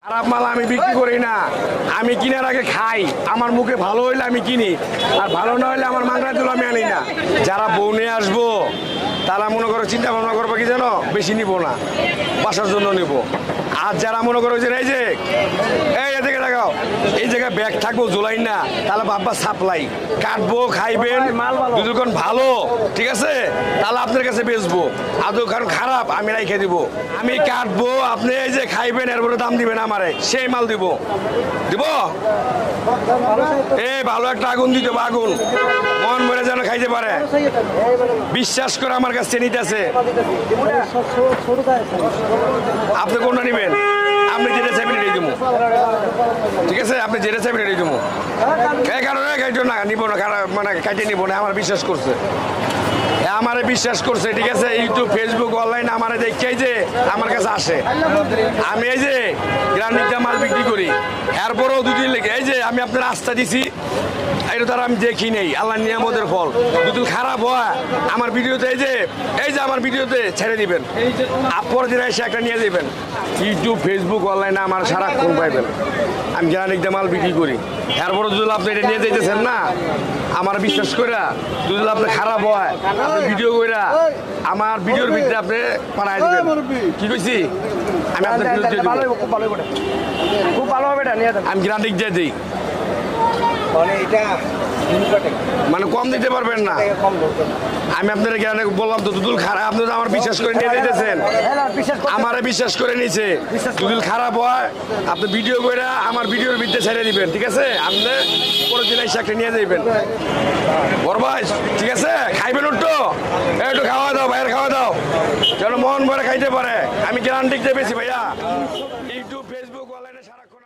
খারাপ মাল আমি বিক্রি করি না, আমি কিনার আগে খাই, আমার মুখে ভালো হইলে আমি কিনি, আর ভালো না হইলে আমার মাংরা দিল আমি আনি না। যারা বউ নিয়ে আসবো তারা মনে করো চিন্তা ভাবনা করবো কি জানো, বেশি নিব না, বাসার জন্য নিব। আর যারা মনে করো যে এই যে এই এদিকে দেখাও, এই জায়গায় ব্যাগ থাকবো জুলাই না, তাহলে বাবা সাপ্লাই কাটবো, খাইবেন, দুদুকান ভালো ঠিক আছে, তাহলে আপনার কাছে বেচবো। আর দোকান খারাপ আমি রাইখে দিব, আমি কাটবো, আপনি এই যে খাইবেন, এরপরে দাম দিবেন আমারে, সেই মাল দিব দিব। এই ভালো একটা আগুন দিতে হবে, আগুন মন মরে যেন খাইতে পারে, বিশ্বাস করে আমার কাছে নিতেছে। আপনি কোনটা নিবেন? আপনি যেটা চাইবেন এটাই দেবো, ঠিক আছে? আপনি যেটা চাইবেন এটাই দেবো। এই কারণে খাইতো না, নিব না, মানে কাইটে নিব না, আমার বিশ্বাস করছে, আমারে বিশ্বাস করছে, ঠিক আছে? ইউটিউব, ফেসবুক, অনলাইন আমারে দেখে যে আমার কাছে আসে। আমি এই যে গ্রামীণটা মাল বিক্রি করি, এরপরেও দুদিন লেগে এই যে আমি আপনার আস্থা দিছি, এটা তারা আমি দেখি নেই, আল্লাহ নিয়ামতের ফল। দুদিন খারাপ হয় আমার ভিডিওতে, এই যে আমার ভিডিওতে ছেড়ে দিবেন, আপর দিন এসে একটা নিয়ে যাবেন। ইউটিউব, ফেসবুক, অনলাইনে আমার সারাক্ষণ পাইবেন। আমি গ্রামীণটা মাল বিক্রি করি, এরপরে যদি আপনি এটা নিয়ে যেতেছেন না, আমার বিশ্বাস করে যদি আপনি খারাপ হয়, আপনি ভিডিও কইরা আমার ভিডিওর ভিতরে আপনি পাঠাই দিবেন। কি কইছি আমি আপনার খুব ভালো হবে এটা নিয়ে যান। আমি গ্রান্টিক দিয়ে দিই, মানে কম দিতে পারবেন না। আমি আপনার গ্রানে বললাম তো দুদুল খারাপ, আপনি তো আমার বিশ্বাস করে নিয়ে যেতেছেন, আমারে বিশ্বাস করে নিয়েছে। দুদুল খারাপ হয় আপনি ভিডিও করে আমার ভিডিওর ভিতরে ছেড়ে দিবেন, ঠিক আছে? আপনি পরের দিন এসে একটা নিয়ে যাইবেন, বরবাই ঠিক আছে? খাইবেন একটু, একটু খাওয়া দাও, বাইরে খাওয়া দাও, যেন মন ভরে খাইতে পারে। আমি গ্যারান্টি দিয়ে বেশি ভাইয়া, ইউটিউব, ফেসবুক, অনলাইনে সারাক্ষণ